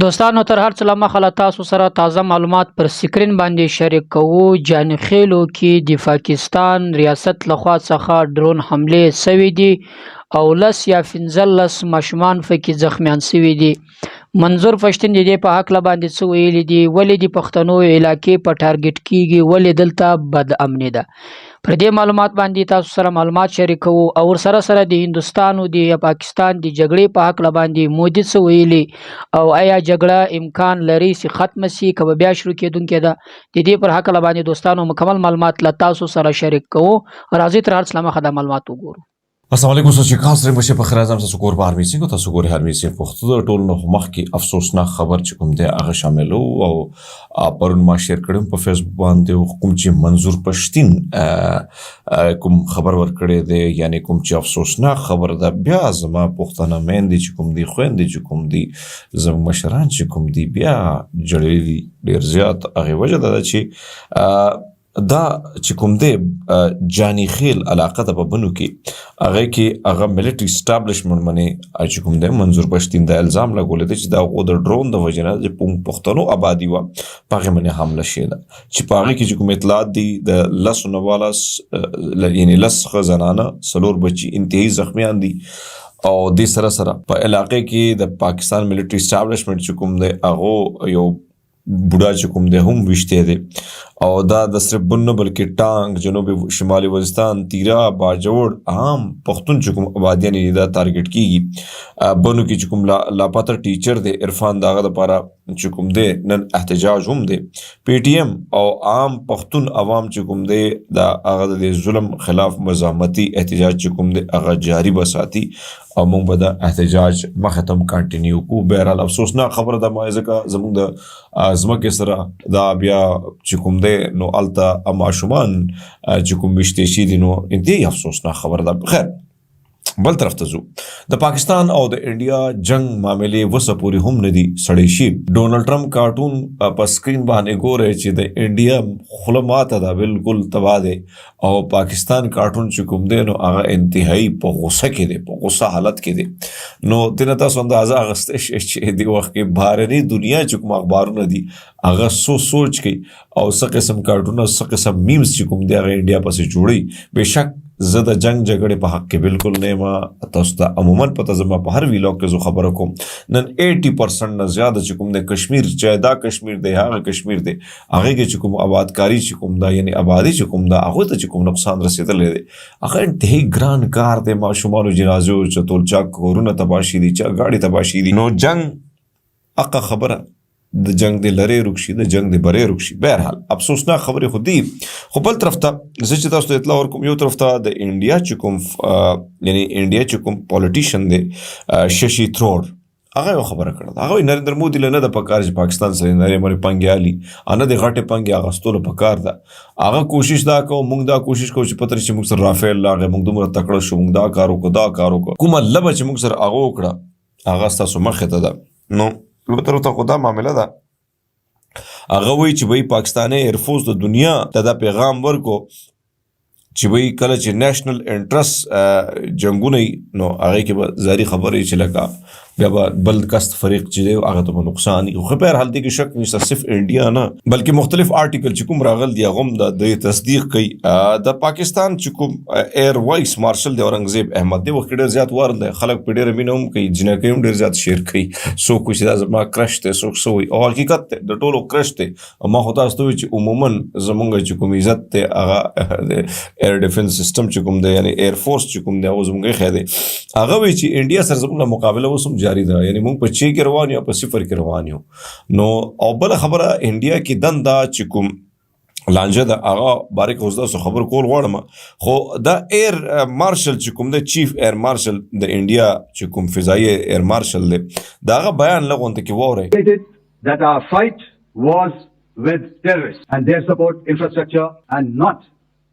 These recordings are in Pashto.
دوستانو تر هر څه له مخه له تاسو سره تازه معلومات پر سکرین باندې شریک کوو. جانخیلو کې د پاکستان ریاست لخوا څخه ډرون حملې سوي دي او 10 یا 15 ماشومان پکې زخمیان سوي دي. منظور پښتون د دې په حق باندې څه ویلي دي؟ ولې د پښتنو علاقې په ټارګټ کیږي؟ ولې دلته بد امني ده؟ پر دې معلومات باندې تاسو سره معلومات شریکوو او سره سره د هندوستان او د پاکستان د جګړې په حق باندې مودي څه ویلي او آیا جګړه امکان لري چې ختم شي که به بیا شروع کېدونکې ده؟ د دې پر حق باندې دوستانو مکمل معلومات له تاسو سره شریک کوو. راځئ تر هر څه له مخه دا معلومات وګورو. السلام علیکم. سوچ کال سره بشه په خیر اعظم تاسو کور په هر میسینګ تاسو ګوري هر میسینګ پښتو د ټولو نه مخ کې افسوسناک خبر چې کوم دی هغه شامل او پرون ما شیر کړم په فیسبوک باندې کوم چې منظور پښتين کوم خبر ورکړی دی، یعنی کوم چې افسوسناک خبر ده. بیا زما پښتنه مېندې چې کوم دی، خويندې چې کوم دی، زموږ مشران چې کوم دی، بیا جړې ډیر زیات هغه وجه ده چې دا چې کوم دی جانی خیل علاقه ته په بنو کې هغه کې هغه ملټری اسټابلیشمنت باندې چې کوم دی منظور پښتين د الزام لګولې دی چې دا غو د ډرون د وجنه چې پښتنو آبادی و پغه باندې حمله شوه، چې پغه کې چې کوم اطلاعات دي د لس نوالس یعنی لس خزانانه سلور بچي انتهایی زخمیان دي او د سره سره په علاقې کې د پاکستان ملټری اسټابلیشمنت چې کوم دی هغه یو بوډا چې کوم دی هم وشته دي او دا د صرف بنو بلکې ټانګ جنوبي شمالي وزستان تیرا باجوړ عام پښتون چې کوم آبادیان دا ټارګټ کیږي. بنو کې چې کوم لاپاته ټیچر دی عرفان داغه لپاره چې کوم دی نن احتجاج هم دی. پی ټی ایم او عام پښتون عوام چې کوم دی دا هغه د ظلم خلاف مزاحمتي احتجاج چې کوم دی هغه جاری بساتي او موږ به د احتجاج مختم کنټینیو کو. بهرحال افسوسناک خبره ده ما ځکه زموږ د ازمکه سره دا بیا چې کوم دی نو الته ماشومان چې کوم وشته شي دي نو دې افسوسناک خبره ده. خیر بل طرف ته زو د پاکستان او د انډیا جنگ معاملې وسه پوری هم ندي سړی شي. ډونلډ ټرمپ کارټون په سکرین باندې ګوري چې د انډیا خلمات ده بالکل تبا ده او پاکستان کارټون چې کوم دی نو هغه انتهایی په غوسه کې دی، په غوسه حالت کې دی. نو دنه تاسو اندازه اغسته چې دی وخت کې بهرني دنیا چې کوم اخبارونه دي هغه سوچ کوي او څه قسم کارټونه څه قسم میمز چې کوم دی هغه انډیا پسې جوړي. بهشک زه د جنگ جګړې په حق کې بالکل نه ما تاسو ته عموما پته زما په هر ویلاګ کې زه خبره کوم. نن 80% نه زیاده چې کوم د کشمیر چې دا کشمیر دی هغه کشمیر دی هغه کې چې کوم آبادکاری چې کوم دا یعنی آبادی چې کوم دا هغه ته چې کوم نقصان رسیدلې دی هغه انتهایی ګران کار دی. ماشومانو جنازو چې ټول چا کورونه تباشي دي، چا گاډي تباشي دي. نو جنگ اقا خبره د جنگ د لری رکشي د جنگ د بری رکشي. بهرحال افسوسناک خبره خو دی. خو بل طرف ته زه چې تاسو ته اطلاع ورکوم، یو طرف ته د انډیا چې کوم یعنی انډیا چې کوم پولیټیشن دی ششي تھرور هغه خبره کړه. هغه نریندر مودي له نه د پکار چې پاکستان سره نری مری پنګیالي انا د غټه پنګي اغستلو پکار ده. هغه کوشش دا کو موږ دا کوشش کوو چې پتر چې موږ سره رافیل لاغه موږ دومره تکړه شو، موږ دا کارو کوم لبه چې موږ سره هغه وکړه هغه تاسو مخه ته ده. نو لوتر ته خدا معاملہ ده. هغه وی چې وی پاکستاني ایرفورس د دنیا ته دا پیغام ورکو چې وی کله چې نېشنل انټرست جنگونه نو هغه کې به زاری خبرې چې لکه بیا بل کست فریق چې دی هغه ته نقصان خو په هر حال کې شک نشته صرف انډیا نه بلکې مختلف آرټیکل چې کوم راغل دی هغه د تصدیق کوي. د پاکستان چې کوم ایر وایس مارشل دی اورنګزیب احمد دی وخت ډیر زیات وار دی خلک په ډیر مينوم کوي جنکه هم ډیر زیات شیر کوي. سو کوم چې دا زما کرش ته سو او حقیقت د ټولو کرش ته ما خو تاسو ته چې عموما زمونږ چې کوم عزت ته هغه ایر ډیفنس سیستم چې کوم دی یعنی ایر فورس چې کوم دی هغه زمونږ خېده هغه وی چې انډیا سره زمونږ مقابله وسوم جاری ده، یعنی موږ په 6 کې روان یو په 0 کې روان یو. نو او بل خبره انډیا کې دنده چې کوم لانجه د هغه باریک اوسدا سو خبر کول غواړم. خو دا ایر مارشل چې کوم د چیف ایر مارشل د انډیا چې کوم فضائي ایر مارشل دی داغه بیان لغونته کې وره that our fight was with terrorists and their support infrastructure and not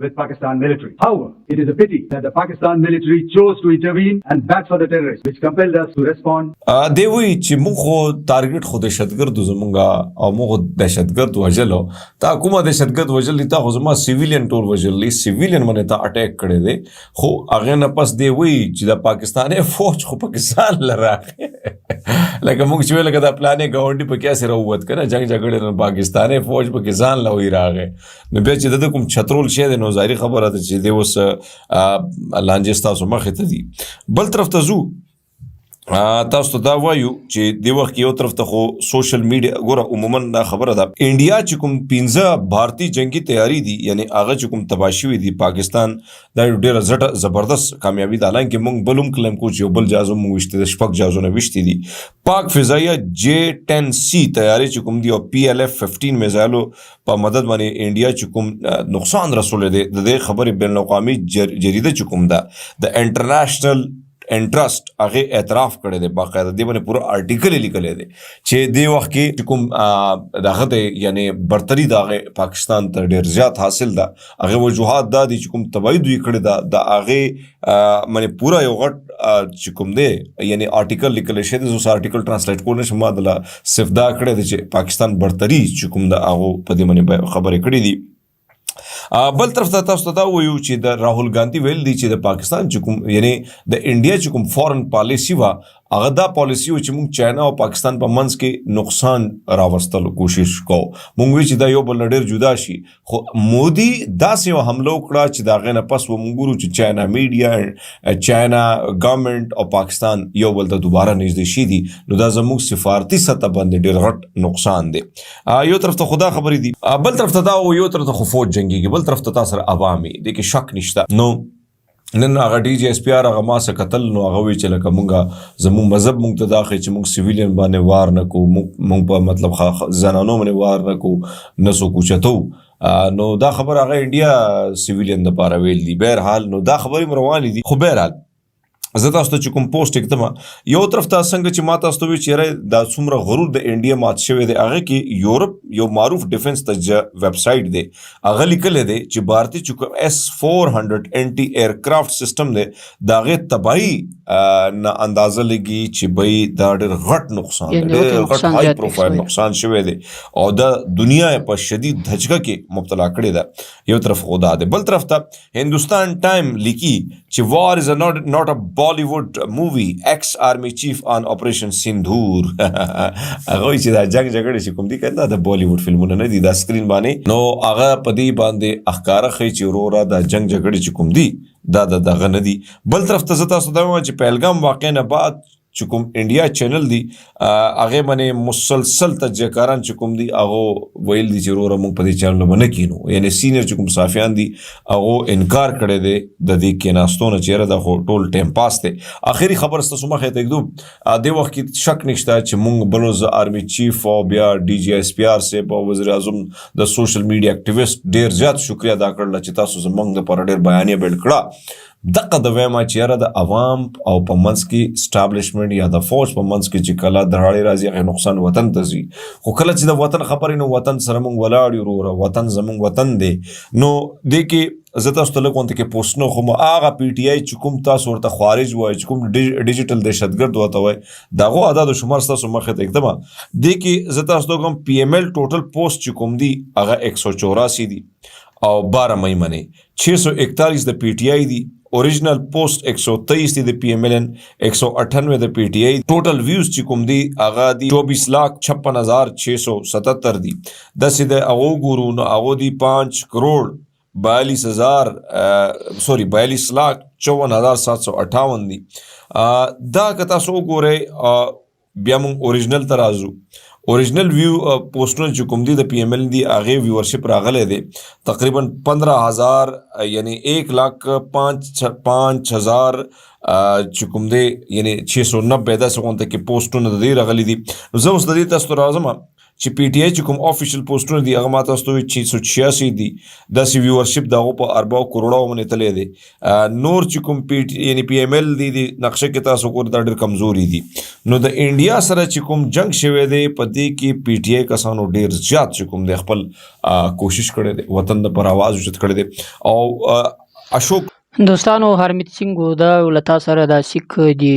with Pakistan military. However, it is a pity that the Pakistan military chose to intervene and back for the terrorists, which compelled us to respond. دی وی چې موږ خو ټارګټ خو دهشتګردو زمونږه او موږ دهشتګرد وژلو تا کومه دهشتګرد وژلی تا خو زما سیویلین ټول وژلی سیویلین باندې تا اٹیک کړی دی خو هغې نه پس دی وی چې د پاکستاني فوج خو پاکستان له راغی لکه موږ چې وی لکه دا پلانې ګاونډي په کیسې راووت که نه جنګ جګړې نه پاکستاني فوج پاکستان له وی راغی نو بیا چې د کوم چترول شی دی نو ظاهري خبره ده چې دی اوس لانجې ستاسو مخې ته دي بل طرف ته ځو تاسو ته دا وایو چې د وخت یو طرف ته خو سوشل میډیا ګوره عموما دا خبره ده انډیا چې کوم 15 بھارتی جنگي تیاری دي یعنی هغه چې کوم تباشي وي دي پاکستان دا ډېره زړه زبردست کامیابی ده حالانکه موږ بلوم کلم کو چې یو بل جهازو موږ وشته د شپږ جهازونه وشتي دي پاک فضائیه J-10C تیاری چې کوم دی او PLF-15 میزایلو په مدد باندې انډیا چې کوم نقصان رسولی دی د دې خبرې بین الاقوامي جریده چې کوم ده د انټرنیشنل انټرست هغه اعتراف کړی دی باقاعده دی باندې پوره آرټیکل یې لیکلی دی چې دې وخت کې کوم دغه دی یعنی برتري د هغې پاکستان ته ډېر زیات حاصل ده هغې وجوهات دا دي چې کوم تباهي دوی کړې ده د هغې باندې پوره یو غټ چې کوم دی یعنی آرټیکل لیکلی شوی دی زه اوس آرټیکل ټرانسلیټ کولی شم ما دله صرف دا کړی دی چې پاکستان برتري چې کوم د هغو په دې باندې خبرې کړې دي بل طرف ته تاسو ته دا وایو چې د راهول ګاندي ویل دی چې د پاکستان چې کوم یعنی د انډیا چې کوم فورن پالیسی وه هغه دا پالیسی و چې موږ چاینا او پاکستان په منځ کې نقصان راوستلو کوشش کوو موږ وی چې دا یو بل نه ډېر جدا شي خو مودي داسې یو حمله وکړه چې د هغې نه پس موږ ګورو چې چاینا میډیا چاینا ګورنمنټ او پاکستان یو بل ته دوباره نږدې شي دي نو دا زموږ سفارتي سطح باندې ډېر غټ نقصان دی یو طرف ته خو دا خبرې دي بل طرف ته دا یو طرف ته خو فوج جنګېږي بل طرف ته تا سره عوامي دې کې شک نشته نو نن هغه ډي جی ایس پی آر هغه ما څه کتل نو هغه وایي چې لکه مونږ زموږ مذهب مونږ ته دا ښایي چې مونږ سیویلین باندې وار نه کوو مونږ په مطلب زنانو باندې وار نه کوو نه څوک اوچتو نو دا خبر هغه انډیا سیویلین دپاره ویل دي بهرحال نو دا خبرې م روانې دي خو بهرحال زه تاسو ته چې کوم پوسټ اکتمه یو طرف ته څنګه چې ما تاسو ته وایي چې یاره دا څومره غرور د انډیا مات شوی دی هغې کې یورپ یو معروف ډیفنس ویب سایټ دی هغه لیکلی دی چې بھارتي چې کوم S-400 انټي ایرکرافټ سسټم دی د هغې تباهي نه اندازه لګي چې بی دا ډېر غټ نقصان دی ډېر غټ های پروفایل نقصان شوی دی او د دنیا په شدید دھچکه کې مبتلا کړې ده یو طرف خو دا دی بل طرف ته هندوستان ټایم لیکي چې وار از ناٹ ا Bollywood movie ex army chief on operation سندور هغه وایي چې دا جنګ جګړې چې کوم دي که نه د بالیوډ فلمونه نه دي دا سکرین باندې نو هغه په دې باندې ښکاره ښیي چې وروره دا جنګ جګړې چې کوم دي دا د دغه نه دي بل طرف ته زه تاسو ته وایم چې پهلګام واقع نه بعد چې کوم انډیا چینل دی هغې باندې مسلسل تجزیهکاران چې کوم دي هغه ویل دي چې وروره موږ په دې چینل به نه کینو یعنی سینیر چې کوم صحافیان دي هغه انکار کړی دی د دې کېناستو نه چې یاره دا خو ټول ټایم پاس دی اخري خبر ستاسو مخې ته ږدو دې وخت کې شک نشته چې موږ بلوز آرمي چیف او بیا ډي جی ایس پی آر صاحب او وزیر اعظم د سوشل میډیا اکټیویسټ ډېر زیات شکریا ادا کړله چې تاسو زموږ دپاره ډېر بیانیه بیل کړه دغه د ویمه چې یاره د عوام او په منځ کې اسټابلیشمنټ یا د فوج په منځ کې چې کله دراړې راځي هغې نقصان وطن ته ځي خو کله چې د وطن خبرې نو وطن سره موږ ولاړ یو وروره وطن زموږ وطن دی نو دې کې زه تاسو ته لږ غونته کې پوسټونه خو هغه پی ټي آی چې کوم تاسو ورته خوارج وایي چې کوم ډیجیټل دهشتګرد ورته وایي د هغو عدد و شمار ستاسو مخې ته ږدمه دې کې زه تاسو ته کوم پی ایم ایل ټوټل پوسټ چې کوم دي هغه 184 دي او 12 مئی باندې 641 د پی ټي آی دي اوریجنل پوسٹ 123 دی د پی ایم ایل این 198 د پی ٹی آئی ټوټل ویوز چې کوم دی هغه دی 24,56,677 دی داسې د هغو ګورو نو هغو دی 5,42,54,758 دی دا که تاسو وګورئ بیا موږ اوریجنل ته راځو اوریجنل ویو پوسټونه چې کوم دي د پی ایم ایل دی هغې ویورشپ راغلی دی تقریبا 15,000 یعنی 1,05,000 چې کوم دی یعنی 690 داسې غونته کې پوسټونه د دې راغلي دي نو زه اوس د دې تاسو ته راځم چې پی ټی آی چې کوم افیشل پوسټونه دي هغه ماته ستوي 686 دي داسې ویورشپ دغه په 40 کروڑو باندې تللی دی نور چې کوم یعنی پی ایم ایل دی نقشه کې تاسو ګورئ دا ډېر کمزوري دي نو د انډیا سره چې کوم جنگ شوی دی په دې کې پی ټی آی کسانو ډېر زیات چې کوم دی خپل کوشش کړی دی وطن د پر आवाज اوچت کړی دی او اشوک دوستانو هرمیت سنگھ دا ولتا سره دا سیک دی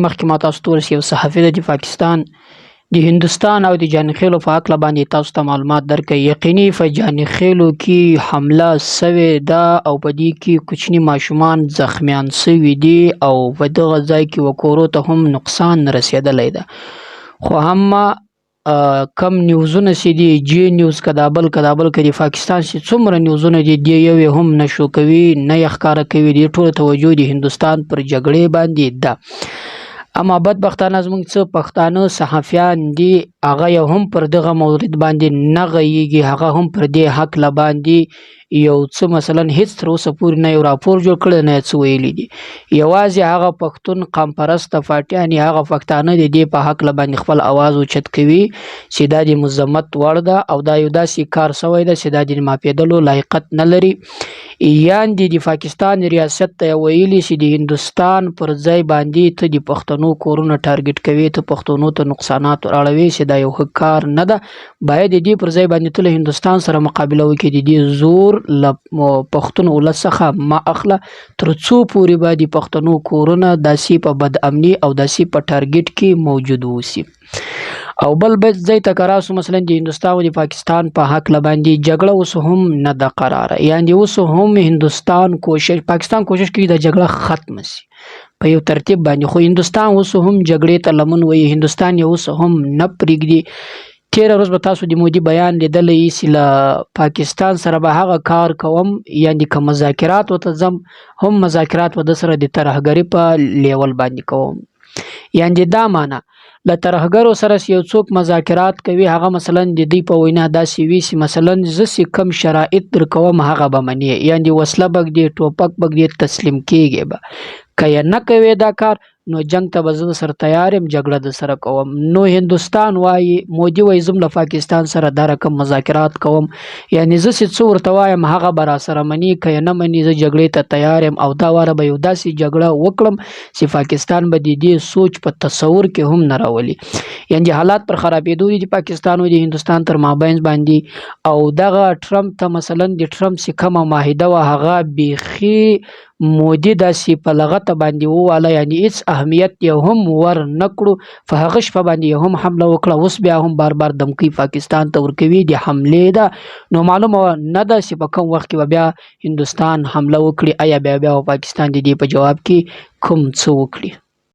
مخکې ما تاسو ته یو صحافي د پاکستان د هندوستان او د جانخیلو په حق باندې تاسو ته معلومات درکړي یقیني په جانخیلو کې حمله سوې ده او په دې کې کوچني ماشومان زخمیان سوي دي او په دغه ځای کې وکورو ته هم نقصان رسیدلی ده خو هم کم نیوزونه چې دي جی نیوز کدابل کې د پاکستان چې څومره نیوزونه دي دی یو هم نشو کوي نه یې ښکاره کوي دی ټول توجه د هندوستان پر جګړې باندې ده اما بدبختانه زموږ څه پښتانه صحافیان دي هغه یو هم پر دغه مورد باندې نه غږیږي هغه هم پر دې حق له باندې یو څه مثلا هیڅ تر اوسه پورې نه یو راپور جوړ کړی نه څه ویلي دي یوازې هغه پښتون قام پرسته پارټیان هغه پښتانه د دې په حق له باندې خپل اواز اوچت کوي چې دا د مذمت وړ ده او دا یو داسې کار سوی ده چې دا د ماپېدلو لایقت نه لري یاندې د پاکستان ریاست ته ویلي چې د هندوستان پر ځای باندې ته د پښتنو کورونه ټارګټ کوي ته پښتنو ته نقصانات راړوي چې دا یو ښه کار نه ده باید د دې پر ځای باندې ته له هندوستان سره مقابله وکړي د دې زور له پښتون ولس څخه ما اخله تر څو پورې به د پښتنو کورونه داسې په بد امني او داسې په ټارګټ کې موجود اوسي او بل ځای ته که راسو مثلا د هندوستان او د پاکستان په حق له باندې جګړه اوس هم نه ده قراره یعنې اوس هم پاکستان کوشش کوي د جګړه ختم شي په یو ترتیب باندې خو هندوستان اوس هم جګړې ته لمن وایي هندوستان یې اوس هم نه پرېږدي تېره ورځ به تاسو د مودي بیان لیدلی چې له پاکستان سره به هغه کار کوم یعنې که مذاکرات ورته ځم هم مذاکرات به د سره د ترهګرۍ په لیول باندې کوم یعنې دا معنی له ترهګرو سره یو څوک مذاکرات کوي هغه مثلا د دوی په وینا داسې وي چې مثلا زه چې کم شرایط درکوم هغه به منې یعنې وسله به ږدي ټوپک به ږدي تسلیم کېږي به که یې نه کوې دا کار نو جنگ ته به زه سره تیار یم جګړه د سره کوم نو هندوستان وایي مودي وایي زه له پاکستان سره دا رقم مذاکرات کوم یعنې زه چې څه ورته وایم هغه به راسره مني که یې نه مني زه جګړې ته تیار یم او دا واره به یو داسې جګړه وکړم چې پاکستان به د دې سوچ په تصور کې هم نه راولي یعنې حالات پر خرابېدو دي د پاکستان او د هندوستان تر مابین باندې او دغه ټرمپ ته مثلا د ټرمپ چې کومه معاهده وه هغه بیخي مودي داسې په لغته باندې وواله یعنې هېڅ اهمیت یې هم ور نه کړو په هغه شپه باندې یې هم حمله وکړه اوس بیا هم بار بار دمکۍ پاکستان ته ورکوي د حملې ده نو معلومه نه ده چې په کوم وخت کې به بیا هندوستان حمله وکړي آیا بیا پاکستان د دې په جواب کې کوم څه وکړي